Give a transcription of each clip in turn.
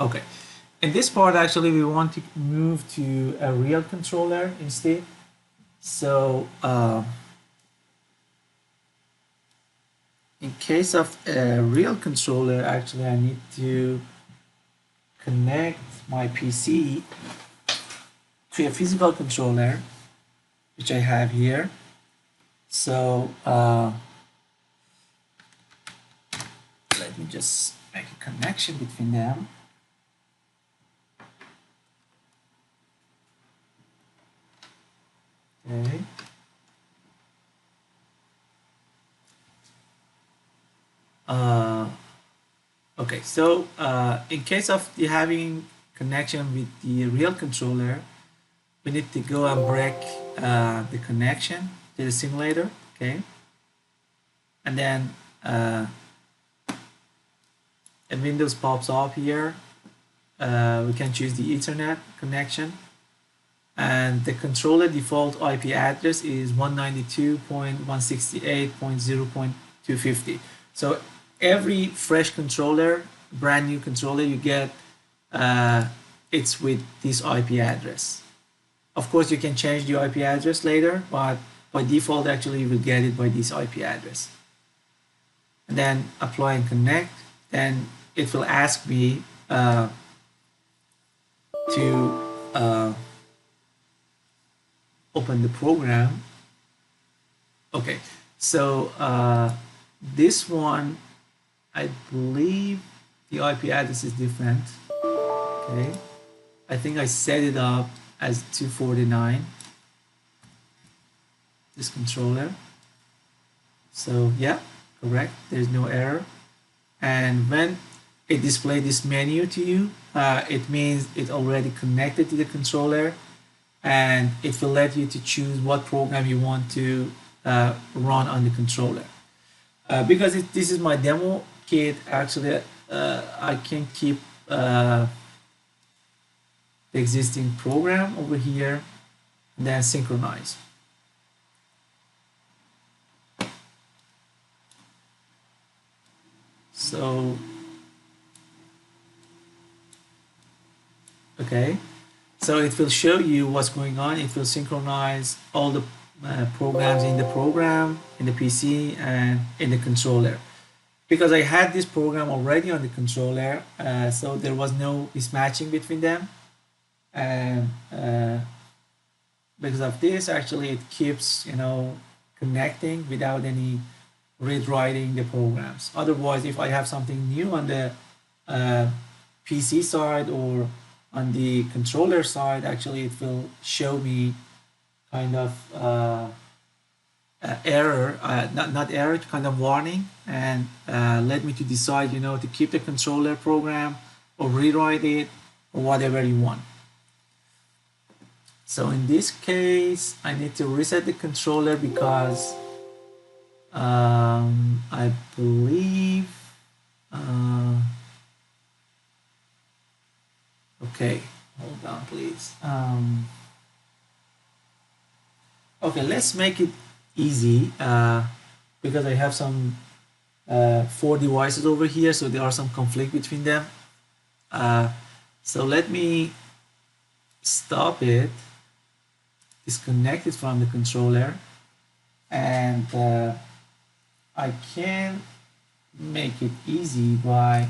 Okay. In this part, actually, we want to move to a real controller instead. So in case of a real controller, actually, I need to connect my PC to a physical controller, which I have here. So let me just make a connection between them. Okay. Okay, so in case of the having connection with the real controller, we need to go and break the connection to the simulator, okay? And then a Windows pops up here. We can choose the Ethernet connection, and the controller default IP address is 192.168.0.250. So every fresh controller, brand new controller you get, it's with this IP address. Of course, you can change the IP address later, but by default, actually, you will get it by this IP address. And then apply and connect. Then it will ask me to open the program. Okay, so this one, I believe the IP address is different. Okay, I think I set it up as 249, this controller. So yeah, correct, there's no error. And when it displays this menu to you, it means it's already connected to the controller, and it will let you to choose what program you want to run on the controller. Because this is my demo kit, actually I can keep the existing program over here and then synchronize. So okay, so it will show you what's going on. It will synchronize all the programs in the program, in the PC, and in the controller. Because I had this program already on the controller, so there was no mismatching between them. And because of this, actually, it keeps, connecting without any read-writing the programs. Otherwise, if I have something new on the PC side or on the controller side, actually it will show me kind of error, not error, kind of warning, and let me to decide, to keep the controller program or rewrite it or whatever you want. So in this case, I need to reset the controller because I believe, okay, hold on please. Okay, let's make it easy because I have some 4 devices over here, so there are some conflict between them. So let me stop it, disconnect it from the controller, and I can make it easy by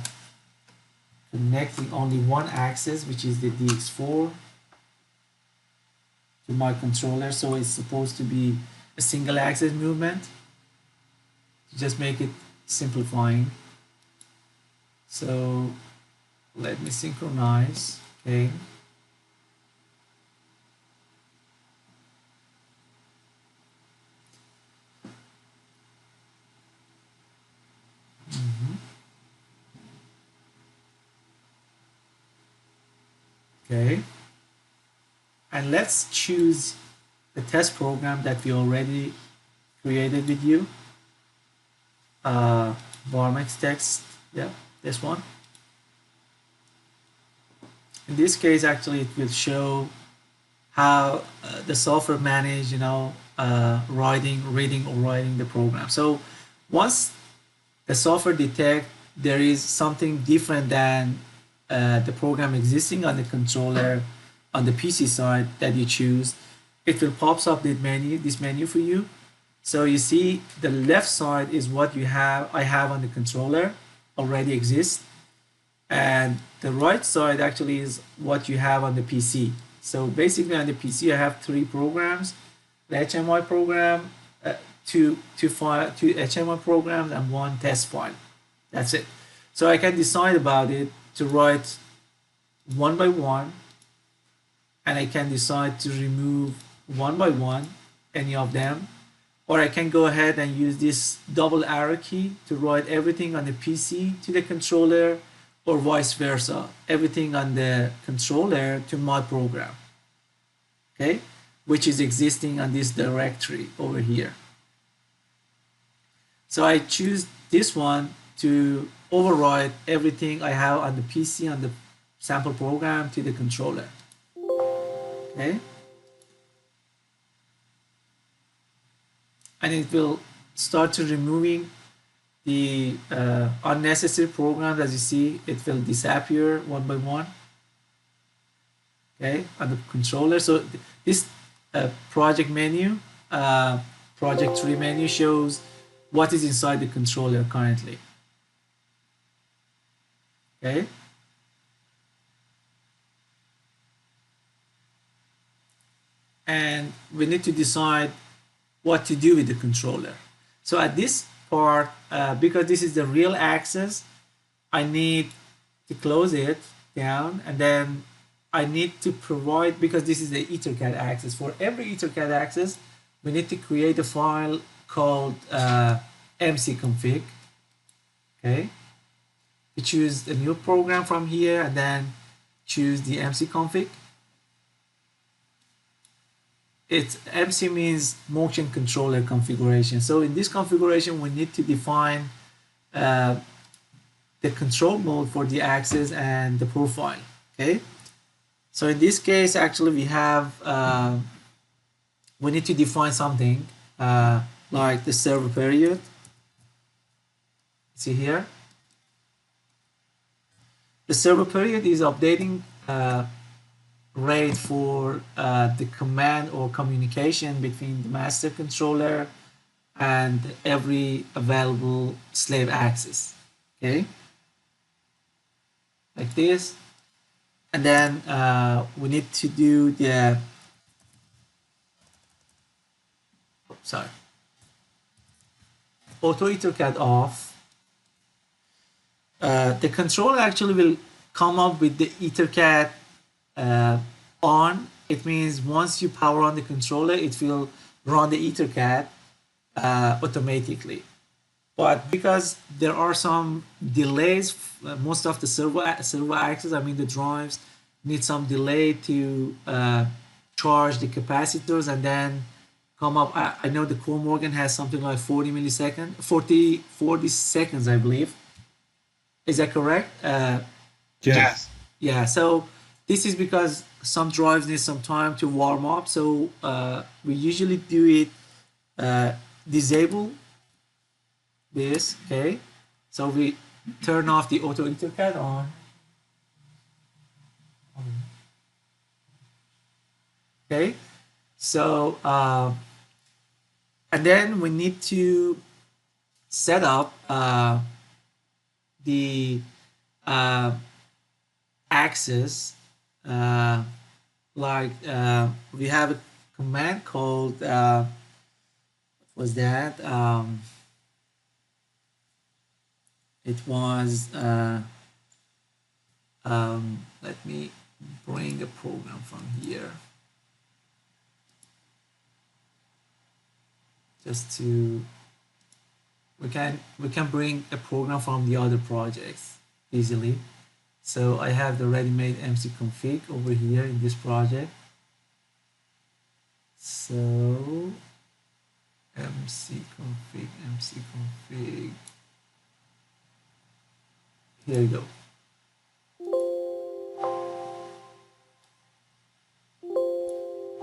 connecting only one axis, which is the DX4, to my controller. So it's supposed to be a single axis movement. Just make it simplifying. So let me synchronize. Okay. Okay, and let's choose the test program that we already created with you. Varmex text, yeah, this one. In this case, actually, it will show how the software manage, reading or writing the program. So once the software detect there is something different than the program existing on the controller on the PC side that you choose, it will pops up this menu for you. So you see the left side is what I have on the controller already exists, and the right side actually is what you have on the PC. So basically on the PC I have three programs: the HMI program, two HMI programs, and one test file. That's it. So I can decide about it to write one by one, and I can decide to remove one by one any of them, or I can go ahead and use this double arrow key to write everything on the PC to the controller, or vice versa, everything on the controller to my program, okay, which is existing on this directory over here. So I choose this one to override everything I have on the PC on the sample program to the controller, okay. And it will start to removing the unnecessary programs. As you see, it will disappear one by one, okay, on the controller. So this project menu, project tree menu shows what is inside the controller currently, okay. And we need to decide what to do with the controller. So at this part, because this is the real access, I need to close it down, and then I need to provide, because this is the EtherCAT access. For every EtherCAT access, we need to create a file called mcconfig, okay. We choose a new program from here, and then choose the mcconfig. MC means motion controller configuration. So in this configuration, we need to define the control mode for the access and the profile, okay. So in this case, actually we have we need to define something like the server period. See here, the server period is updating rate for the command or communication between the master controller and every available slave access, okay, like this. And then we need to do the auto EtherCAT off. The controller actually will come up with the EtherCAT on. It means once you power on the controller, it will run the EtherCAT automatically. But because there are some delays, most of the server access, I mean the drives, need some delay to charge the capacitors and then come up. I know the Core Morgan has something like 40 seconds, I believe. Is that correct? Yes. Yeah, so this is because some drives need some time to warm up. So we usually do it disable this, okay? So we turn off the auto EtherCAT on. Okay, so and then we need to set up the access, like we have a command called what was that? It was let me bring a program from here just to we can bring a program from the other projects easily. So I have the ready-made mcconfig over here in this project. So mcconfig, here you go.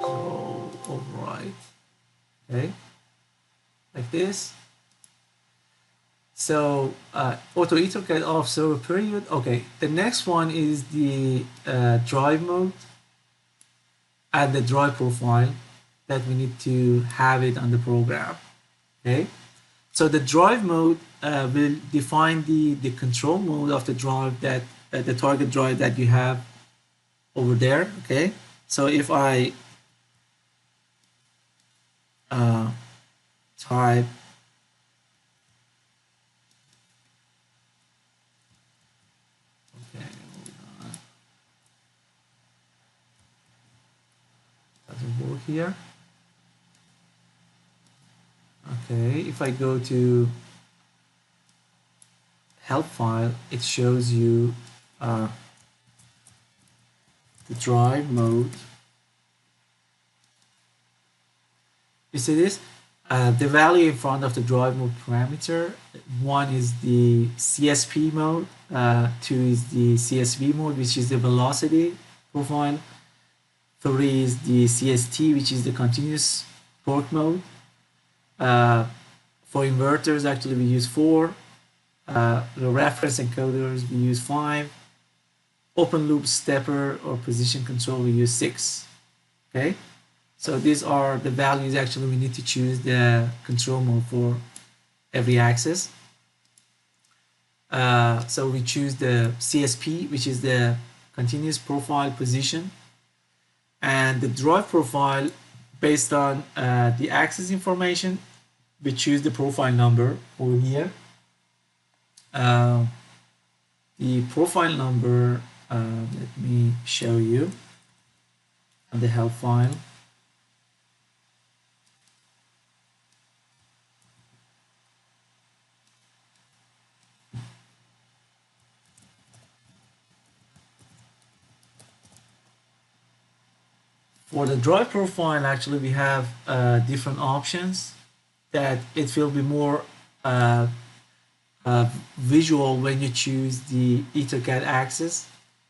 So override, okay, like this. So auto EtherCAT off server period. Okay, the next one is the drive mode and the drive profile that we need to have it on the program. Okay, so the drive mode will define the control mode of the drive that the target drive that you have over there. Okay, so if I type doesn't work here. Okay, if I go to help file, it shows you the drive mode. You see this? The value in front of the drive mode parameter, one is the CSP mode, two is the CSV mode, which is the velocity profile, three is the CST, which is the continuous torque mode. For inverters, actually we use 4. The reference encoders we use 5. Open loop stepper or position control we use 6. Okay, so these are the values. Actually we need to choose the control mode for every axis. So we choose the CSP, which is the continuous profile position, and the drive profile based on the axis information. We choose the profile number over here. The profile number, let me show you on the help file. For the drive profile, actually we have different options that it will be more visual when you choose the EtherCAT axis.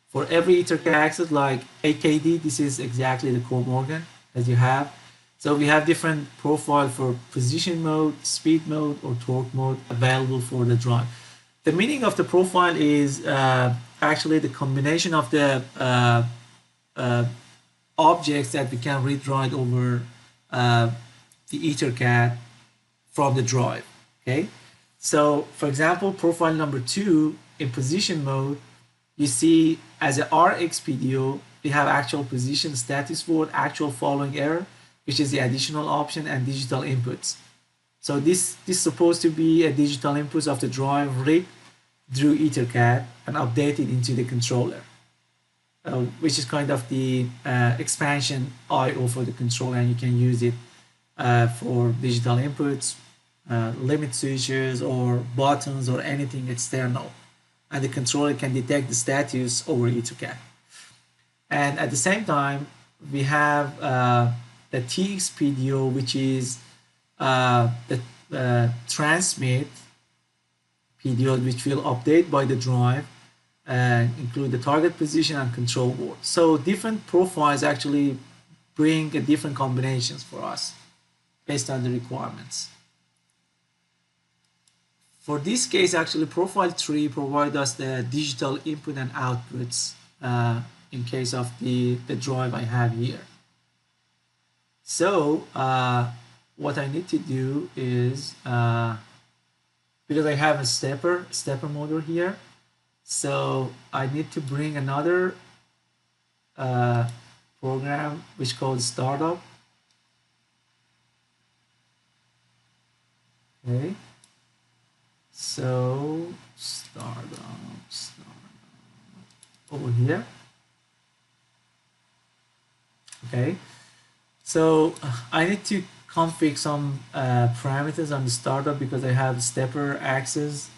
For every EtherCAT axis, like AKD, this is exactly the core Morgan that you have. So we have different profile for position mode, speed mode, or torque mode available for the drive. The meaning of the profile is actually the combination of the objects that we can read write over the EtherCAT from the drive. Okay, so for example, profile number 2 in position mode, you see as a RX PDO, we have actual position, status word, actual following error, which is the additional option, and digital inputs. So this is supposed to be a digital inputs of the drive read through EtherCAT and updated into the controller, which is kind of the expansion I/O for the controller, and you can use it for digital inputs, limit switches or buttons or anything external, and the controller can detect the status over EtherCAT. And at the same time, we have the TX PDO, which is the transmit PDO, which will update by the drive and include the target position and control board. So different profiles actually bring different combinations for us based on the requirements. For this case, actually, profile 3 provides us the digital input and outputs in case of the drive I have here. So what I need to do is, because I have a stepper motor here, so I need to bring another program which called startup. Okay, so startup over here. Okay, so I need to config some parameters on the startup because I have stepper axis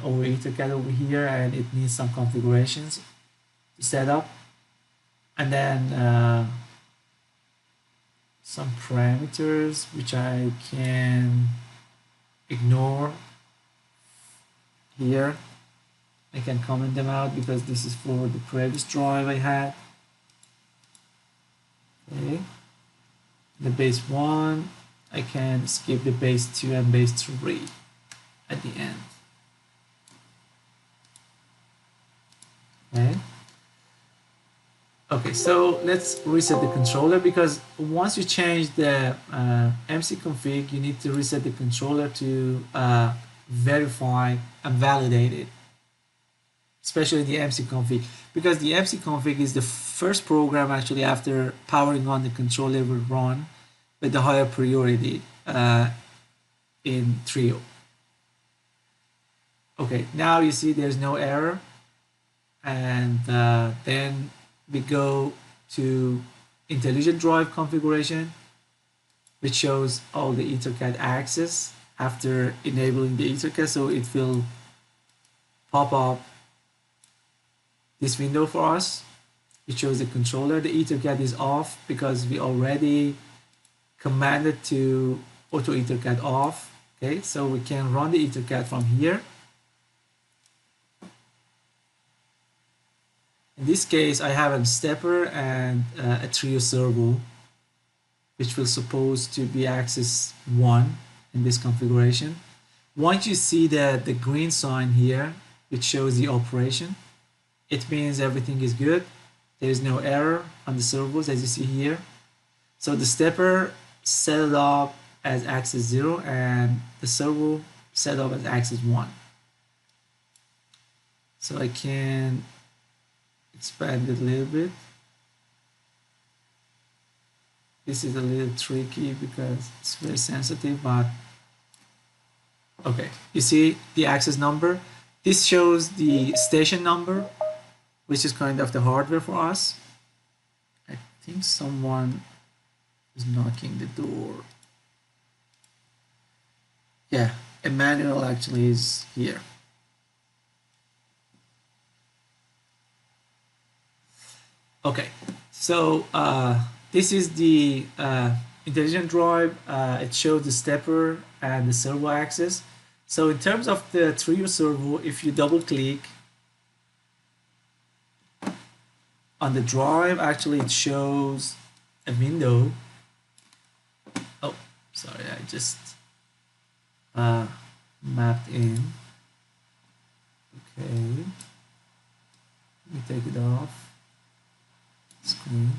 over EtherCAT over here, and it needs some configurations to set up, and then some parameters which I can ignore here. I can comment them out because this is for the previous drive I had. Okay, the base 1, I can skip the base 2 and base 3 at the end. Okay. Okay, so let's reset the controller, because once you change the MC config, you need to reset the controller to verify and validate it, especially the MC config, because the MC config is the first program actually after powering on the controller will run with the higher priority in Trio. Okay, now you see there's no error, and then we go to intelligent drive configuration, which shows all the EtherCAT access after enabling the EtherCAT. So it will pop up this window for us. It shows the controller. The EtherCAT is off because we already commanded to auto EtherCAT off. Okay, so we can run the EtherCAT from here. In this case, I have a stepper and a trio servo, which will supposed to be axis 1 in this configuration. Once you see the green sign here, which shows the operation, it means everything is good. There is no error on the servos, as you see here. So the stepper set it up as axis 0 and the servo set up as axis 1. So I can expand it a little bit. This is a little tricky because it's very sensitive, but okay. You see the access number. This shows the station number, which is kind of the hardware for us. I think someone is knocking the door. Yeah, Emmanuel actually is here. Okay, so this is the intelligent drive. It shows the stepper and the servo axis. So in terms of the trio servo, if you double click on the drive, actually it shows a window. Oh, sorry, I just mapped in. Okay, let me take it off screen.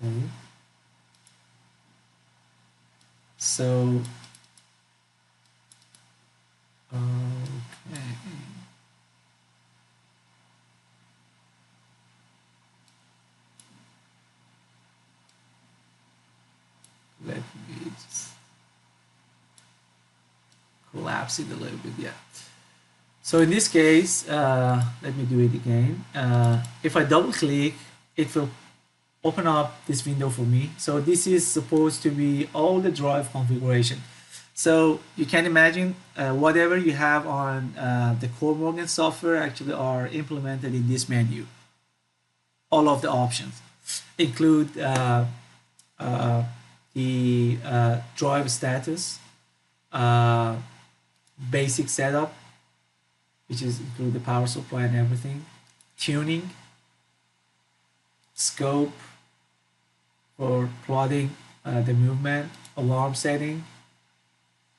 Okay, so okay, let me just collapse it a little bit. Yeah. So in this case, let me do it again. If I double click, it will open up this window for me. So this is supposed to be all the drive configuration. So you can imagine whatever you have on the Core Morgan software actually are implemented in this menu. All of the options include the drive status, basic setup, which is include the power supply and everything, tuning, scope for plotting the movement, alarm setting,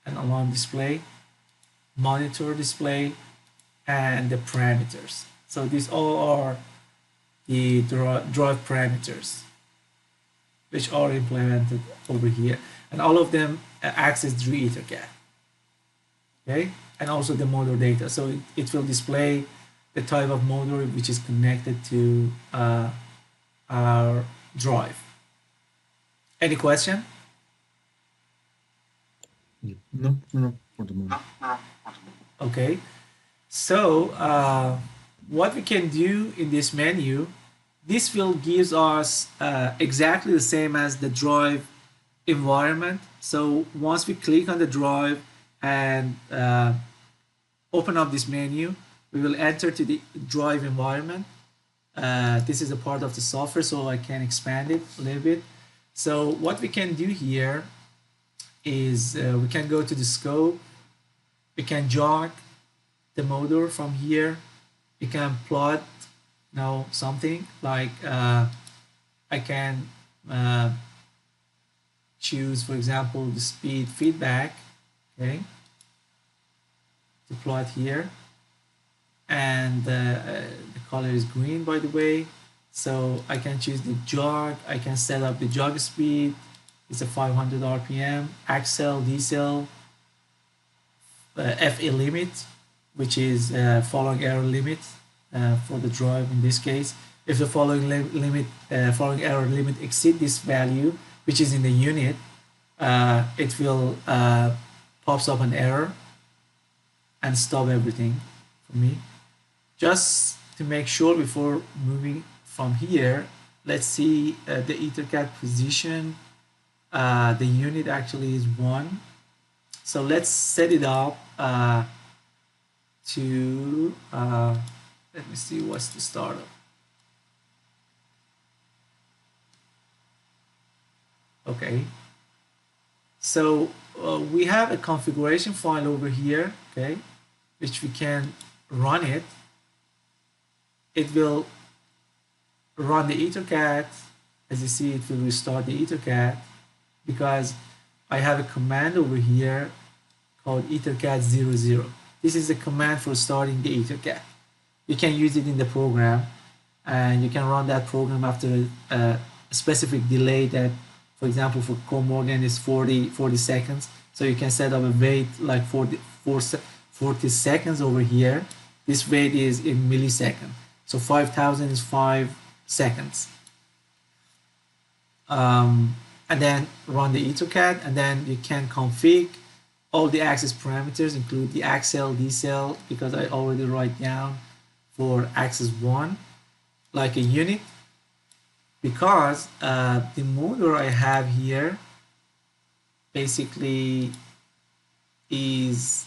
and alarm display, monitor display, and the parameters. So these all are the drive parameters, which are implemented over here, and all of them access through EtherCAT. Okay, and also the motor data. So it will display the type of motor which is connected to our drive. Any question? No, for the moment. Okay, so what we can do in this menu, this will gives us exactly the same as the drive environment. So once we click on the drive and open up this menu, we will enter to the drive environment. This is a part of the software, so I can expand it a little bit. So what we can do here is we can go to the scope, we can jog the motor from here, we can plot now something like I can choose, for example, the speed feedback, okay, to plot here, and the color is green, by the way. So I can choose the jog. I can set up the jog speed. It's a 500 RPM, axle, decel, FA limit, which is following error limit for the drive in this case. If the following error limit exceed this value, which is in the unit, it will pops up an error and stop everything for me. Just to make sure before moving from here, let's see the EtherCAT position. The unit actually is 1. So let's set it up to, let me see what's the startup. Okay. So we have a configuration file over here, okay, which we can run it. It will run the EtherCAT. As you see, it will restart the EtherCAT because I have a command over here called EtherCAT 00. This is a command for starting the EtherCAT. You can use it in the program, and you can run that program after a specific delay that, for example, for Cohn-Morgan is 40 seconds. So you can set up a wait like 40 seconds over here. This wait is in milliseconds. So 5,000 is 5 seconds. And then run the EtherCAT, and then you can config all the access parameters, include the axle, decel, because I already write down for axis 1 like a unit, because the motor I have here basically is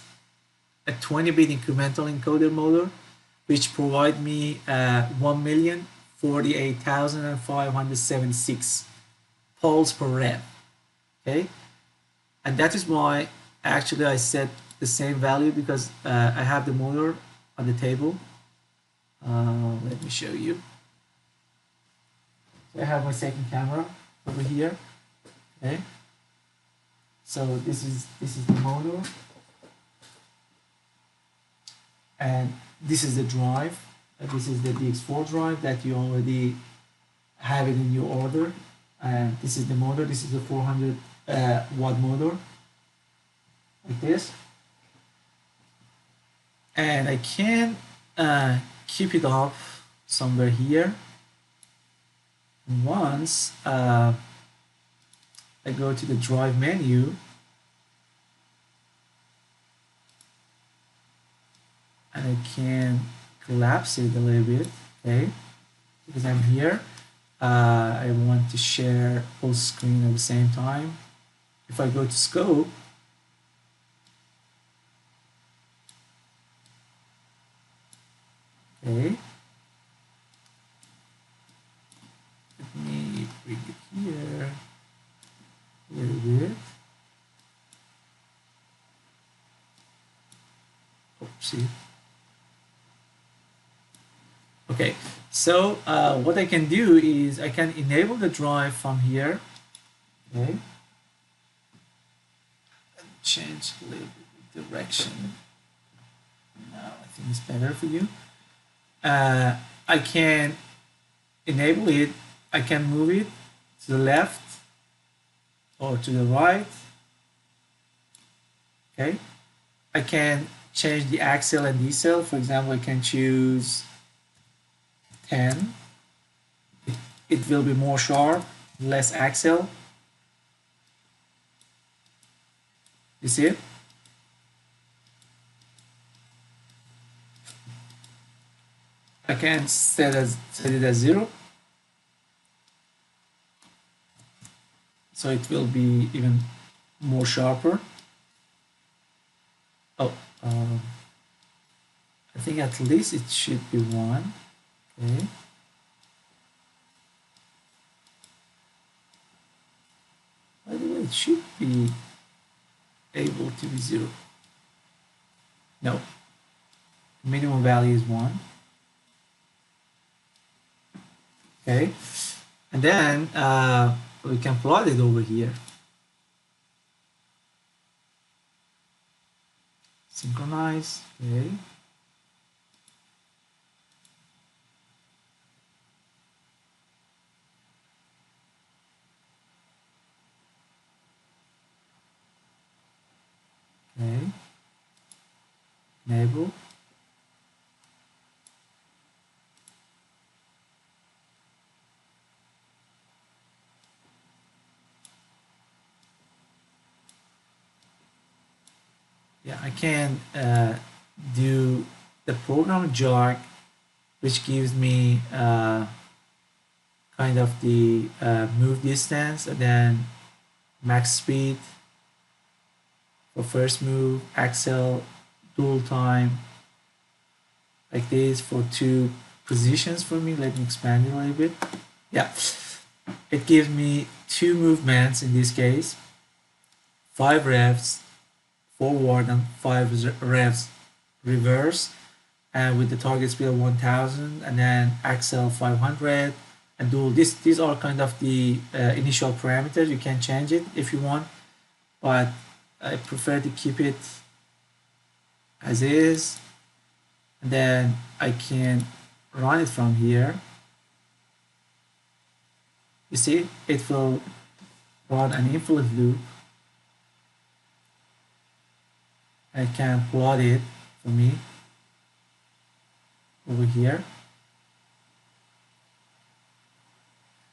a 20-bit incremental encoder motor, which provide me 1,048,576 pulse per rev. Okay, and that is why actually I set the same value, because I have the motor on the table. Let me show you. So I have my second camera over here. Okay, so this is the motor, and this is the drive. This is the DX4 drive that you already have it in your order. And this is the motor. This is the 400 watt motor, like this. And I can keep it up somewhere here. Once I go to the drive menu, and I can collapse it a little bit, okay, because I'm here. I want to share full screen at the same time. If I go to scope, okay, let me bring it here a little bit. Oopsie. Okay, so what I can do is I can enable the drive from here. Okay, change a little bit the direction. Now I think it's better for you. I can enable it. I can move it to the left or to the right. Okay, I can change the axle and decel. For example, I can choose 10. It will be more sharp, less axle. You see it? I can set it as 0. So it will be even more sharper. Oh, I think at least it should be 1. Okay. By the way, it should be able to be 0. No. Minimum value is 1. Okay. And then we can plot it over here. Synchronize. Okay. enable. Yeah, I can do the program jog, which gives me kind of the move distance, and then max speed for first move, axle, dual time, like this for 2 positions for me. Let me expand it a little bit. Yeah, it gives me 2 movements in this case, 5 revs forward and 5 revs reverse, and with the target speed of 1000, and then axle 500 and dual. These are kind of the initial parameters. You can change it if you want, but I prefer to keep it as is, and then I can run it from here. You see, it will run an infinite loop. I can plot it for me over here.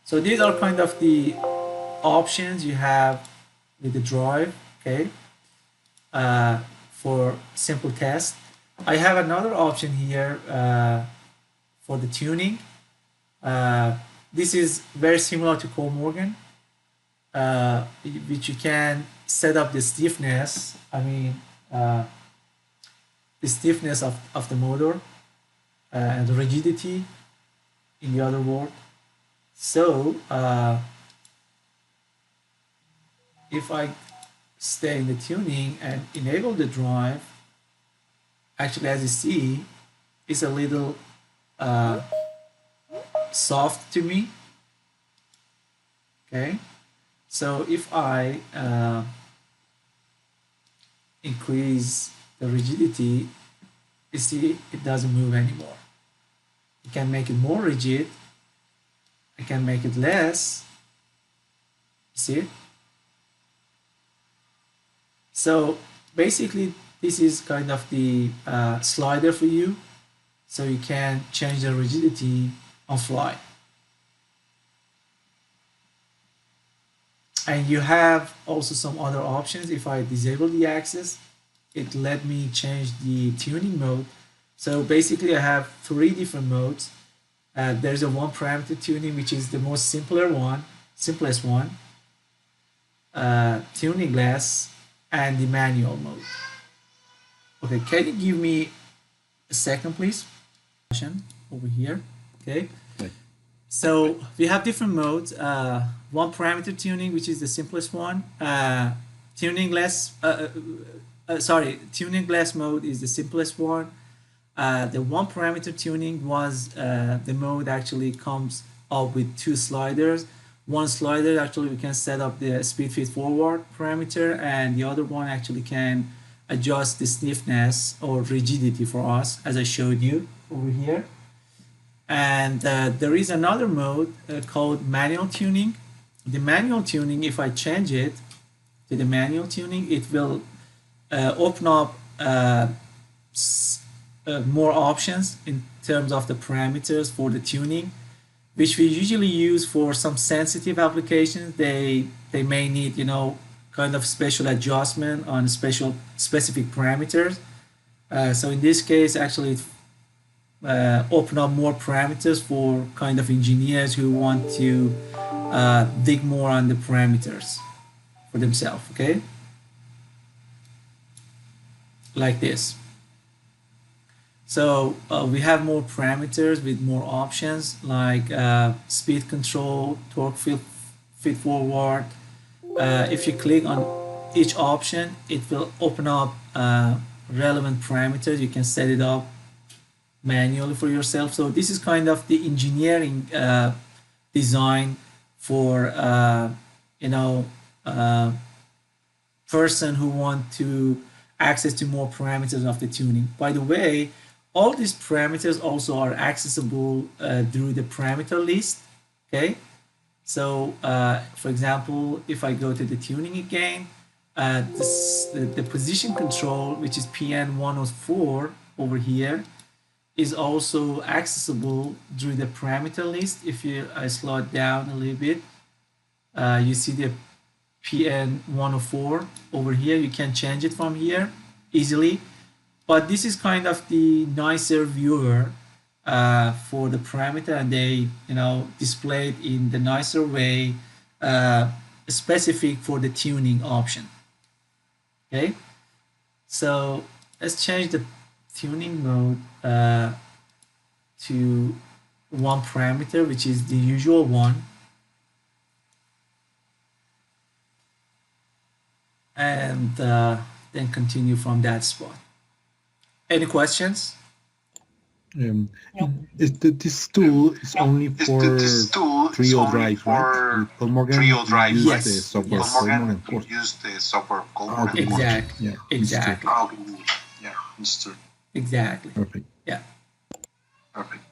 So these are kind of the options you have with the drive, okay, for simple test. I have another option here for the tuning. This is very similar to Cole Morgan, which you can set up the stiffness, the stiffness of the motor and the rigidity, in the other word. So if I stay in the tuning and enable the drive, actually, as you see, it's a little soft to me. Okay, so if I increase the rigidity, you see it doesn't move anymore. You can make it more rigid. I can make it less. See? So basically, this is kind of the slider for you, so you can change the rigidity on fly. And you have also some other options. If I disable the axis, it let me change the tuning mode. So basically, I have 3 different modes. There's a 1 parameter tuning, which is the most simplest one, tuning less, and the manual mode. Okay, can you give me a second, please? Over here. Okay. So we have different modes. 1 parameter tuning, which is the simplest one. Tuning less mode is the simplest one. The 1 parameter tuning was the mode actually comes up with 2 sliders. One slider actually we can set up the speed feed forward parameter, and the other one actually can adjust the stiffness or rigidity for us, as I showed you over here. And there is another mode called manual tuning. The manual tuning, if I change it to the manual tuning, it will open up more options in terms of the parameters for the tuning, which we usually use for some sensitive applications. They may need, kind of special adjustment on specific parameters. So in this case, actually, it open up more parameters for kind of engineers who want to dig more on the parameters for themselves. Okay, like this. So we have more parameters with more options, like speed control, torque feed forward. If you click on each option, it will open up relevant parameters. You can set it up manually for yourself. So this is kind of the engineering design for person who want to access to more parameters of the tuning. By the way, all these parameters also are accessible through the parameter list. Okay, so for example, if I go to the tuning again, the position control, which is PN104 over here, is also accessible through the parameter list. If you slow it down a little bit, you see the PN104 over here. You can change it from here easily. But this is kind of the nicer viewer for the parameter, and they display it in the nicer way, specific for the tuning option. Okay, so let's change the tuning mode to one parameter, which is the usual one, and then continue from that spot. Any questions? This tool is only for Trio Drive, right? With Paul Morgan, you use Yes. the software Yes. Paul Morgan, of course. Okay. Exactly. Yeah. Exactly. Yeah, understood. Exactly. Perfect. Yeah. Perfect.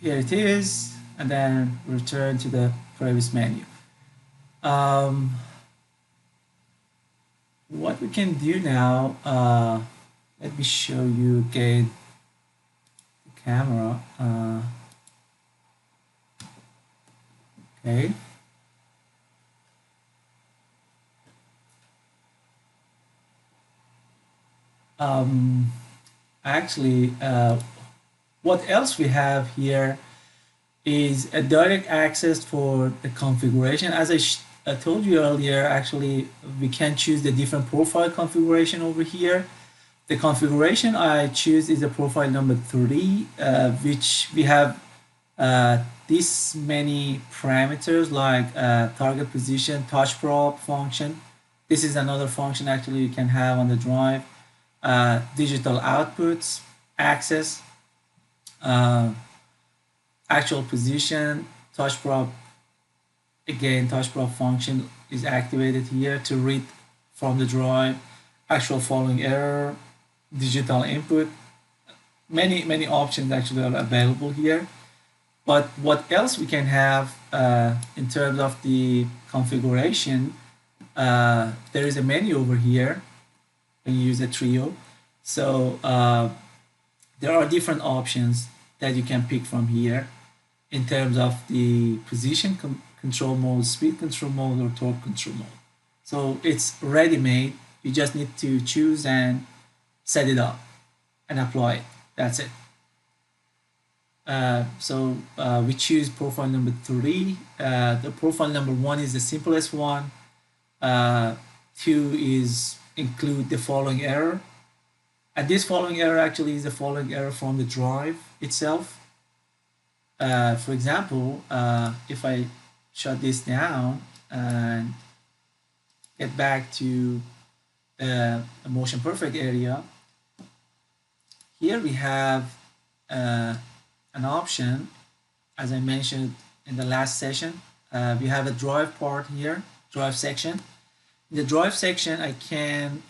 Here it is, and then return to the previous menu. What we can do now, let me show you again the camera. Okay. Actually, what else we have here is a direct access for the configuration. As I told you earlier, actually, we can choose the different profile configuration over here. The configuration I choose is a profile number 3, which we have this many parameters like target position, touch probe function. This is another function actually you can have on the drive. Digital outputs, access, actual position, touch probe. Again, touch probe function is activated here to read from the drive, actual following error, digital input. Many options actually are available here. But what else we can have in terms of the configuration, there is a menu over here when you use a Trio. So there are different options that you can pick from here in terms of the position control mode, speed control mode, or torque control mode. So it's ready-made. You just need to choose and set it up and apply it. That's it. So we choose profile number 3. The profile number 1 is the simplest one. 2 is include the following error. And this following error actually is the following error from the drive itself. For example, if I shut this down and get back to a motion perfect area, here we have an option, as I mentioned in the last session. We have a drive part here, drive section. In the drive section, I can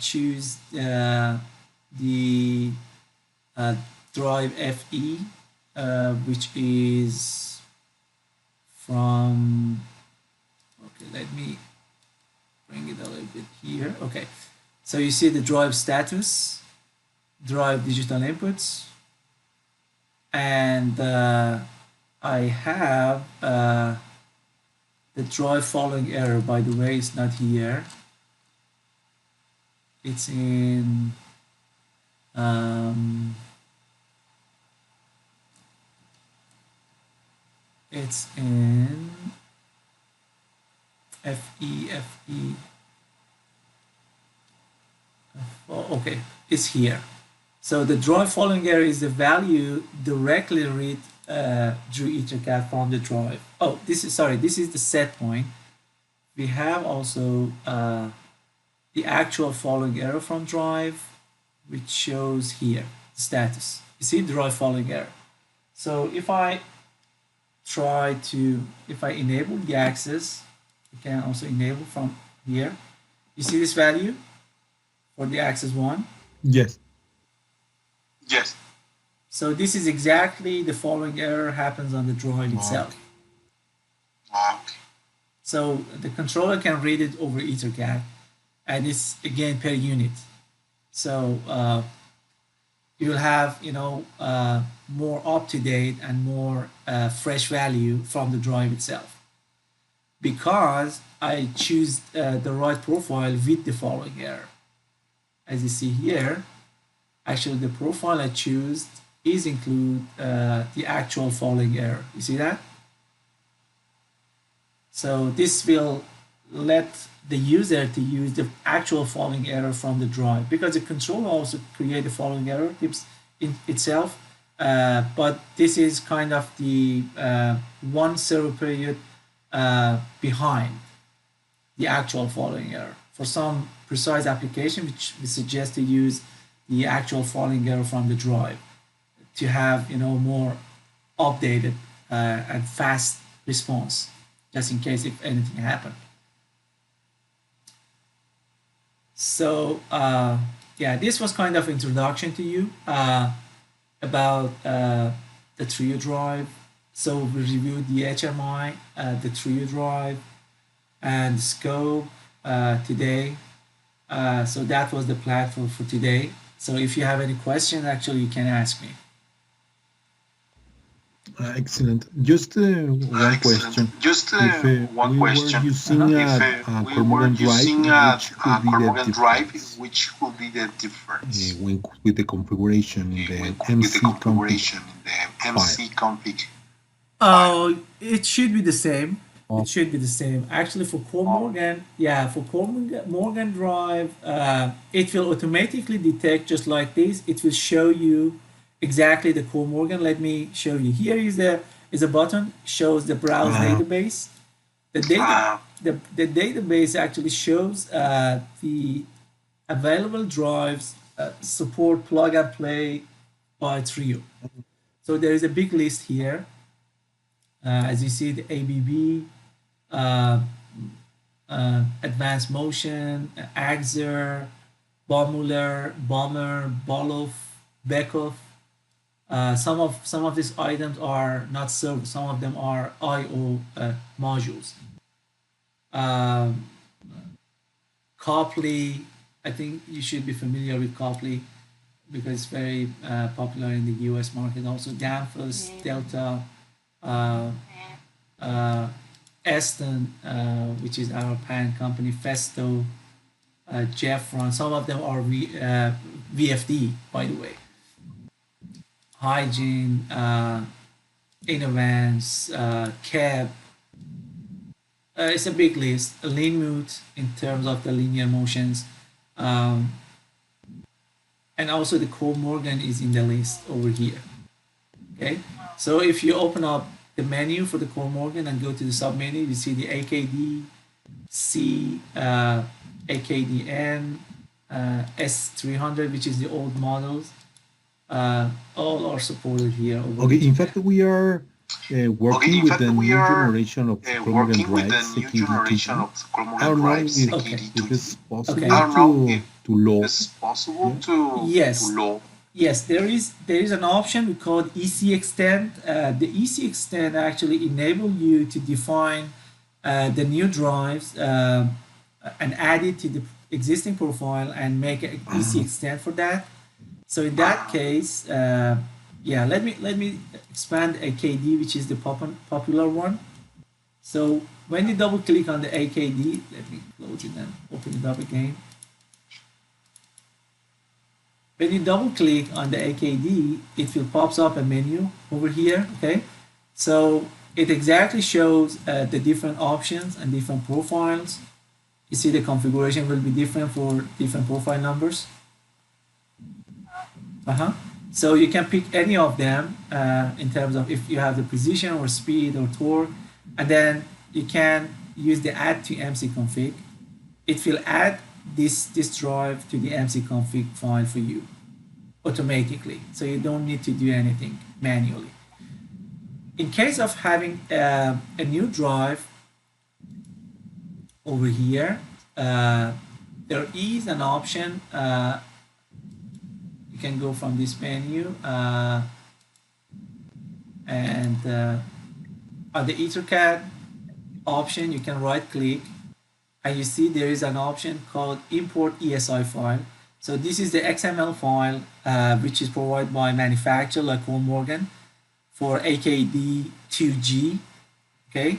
choose the drive FE, which is from, okay, let me bring it a little bit here. Okay, so you see the drive status, drive digital inputs, and I have the drive following error. By the way, it's not here. It's in it's in FE. Oh, okay, it's here. So the drive following error is the value directly read through EtherCAT from the drive. Oh, this is the set point. We have also the actual following error from drive, which shows here the status. You see drive following error. So if I enable the access, you can also enable from here. You see this value for the access 1? Yes. Yes. So this is exactly the following error happens on the drive itself. Okay. So the controller can read it over EtherCAT, and it's again per unit. So you will have more up to date and more fresh value from the drive itself. Because I choose the right profile with the following error. As you see here, actually the profile I choose is include the actual following error. You see that? So this will let the user to use the actual following error from the drive, because the controller also create the following error tips in itself, but this is kind of the one server period behind the actual following error. For some precise application, which we suggest to use the actual following error from the drive to have more updated and fast response, just in case if anything happened. So yeah, this was kind of introduction to you about the Trio drive. So we reviewed the HMI, the Trio drive, and the scope today. So that was the plan for today. So if you have any questions, actually you can ask me. Excellent. Just one question. Just If one we were question. using If a we were Cormoran drive, using which a could be the Cormoran drive, difference which would be the difference when with the configuration in the with the MC config configuration in the file? MC config? Oh, it should be the same. Oh, It should be the same. Actually, for Core Morgan, yeah, for Core Morgan Drive, it will automatically detect just like this. It will show you exactly the Core Morgan. Let me show you. Here is a button shows the browse database. The database actually shows the available drives support plug and play by Trio. So there is a big list here. As you see, the ABB, Advanced Motion, Axer, Baumüller, Bomber, Boloff, Beckhoff. Some of these items are not served. Some of them are I/O modules. Copley, I think you should be familiar with Copley because it's very popular in the US market. Also, Danfoss, Delta, Aston, which is our parent company, Festo, Jeffron. Some of them are VFD, by the way. Hygiene, Innovance, Cab. It's a big list. Linmut in terms of the linear motions. And also the Core Morgan is in the list over here. Okay, so if you open up the menu for the Core Morgan and go to the submenu, you see the AKD, C, AKDN, S300, which is the old models. All are supported here. Okay, in fact, we are working with the new generation of Cormoran drives, AKD2. I don't know if it's possible to load. Yes, there is an option we call EC extend. The EC extend actually enable you to define the new drives and add it to the existing profile and make an EC extend for that. So in that case, yeah, let me expand AKD, which is the popular one. So when you double click on the AKD, let me close it and open it up again. When you double click on the AKD, it will pops up a menu over here. Okay, so it exactly shows the different options and different profiles. You see the configuration will be different for different profile numbers. So you can pick any of them in terms of if you have the precision or speed or torque, and then you can use the add to MC config. It will add this drive to the MC config file for you automatically, so you don't need to do anything manually. In case of having a new drive over here, there is an option. You can go from this menu and on the EtherCAT, option, you can right click and you see there is an option called import ESI file. So this is the XML file which is provided by manufacturer like Morgan for AKD2G, okay,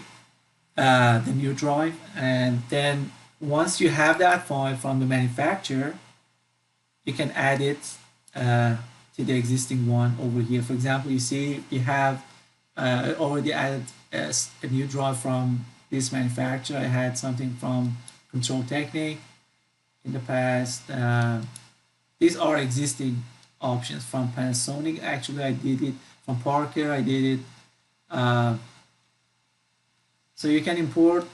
the new drive. And then once you have that file from the manufacturer, you can add it to the existing one over here. For example, you see you have already added a new drive from this manufacturer. I had something from Control Technique in the past. These are existing options from Panasonic. Actually, I did it from Parker. I did it. So you can import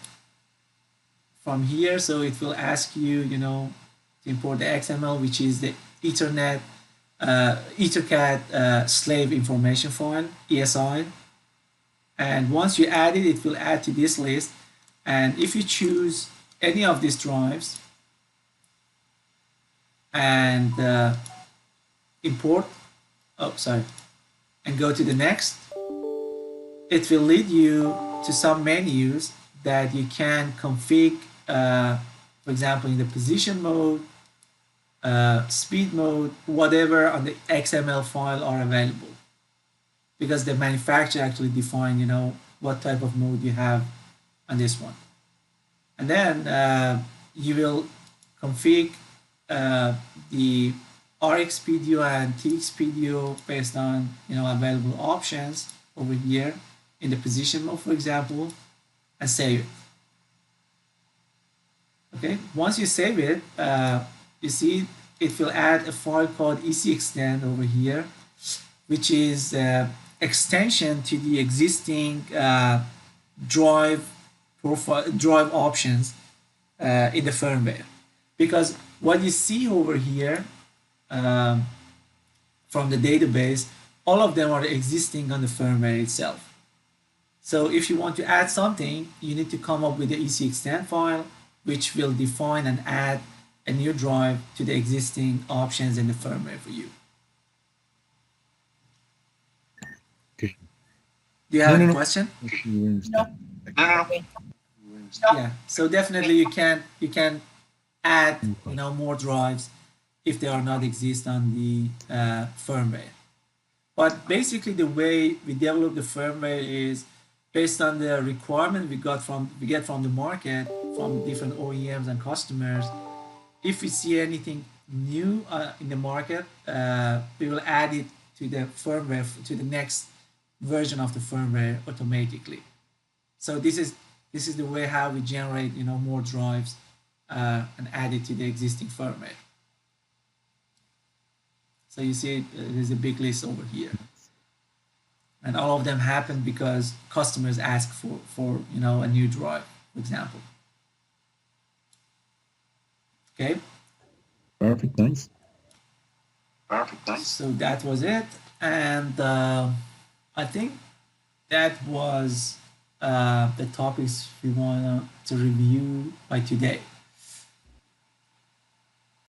from here. So it will ask you, to import the XML, which is the Ethernet, EtherCAT slave information file, ESI. And once you add it, it will add to this list. And if you choose any of these drives and import, and go to the next, it will lead you to some menus that you can config, for example, in the position mode, speed mode, whatever on the XML file are available. Because the manufacturer actually define, what type of mode you have on this one. And then you will config the RX PDO and TX PDO based on, available options over here in the position mode, for example, and save it. Okay, once you save it, you see it will add a file called ECExtend over here, which is extension to the existing drive options in the firmware. Because what you see over here from the database, all of them are existing on the firmware itself. So if you want to add something, you need to come up with the ECExtend file, which will define and add a new drive to the existing options in the firmware for you. Okay. Do you have a question? No. Yeah. So definitely you can add more drives if they are not exist on the firmware. But basically the way we develop the firmware is based on the requirement we get from the market, from different OEMs and customers. If we see anything new in the market, we will add it to the firmware, to the next version of the firmware automatically. So this is the way how we generate more drives and add it to the existing firmware. So you see there's a big list over here, and all of them happen because customers ask for a new drive, for example. Okay. Perfect. Nice. So that was it, and I think that was the topics we want to review by today.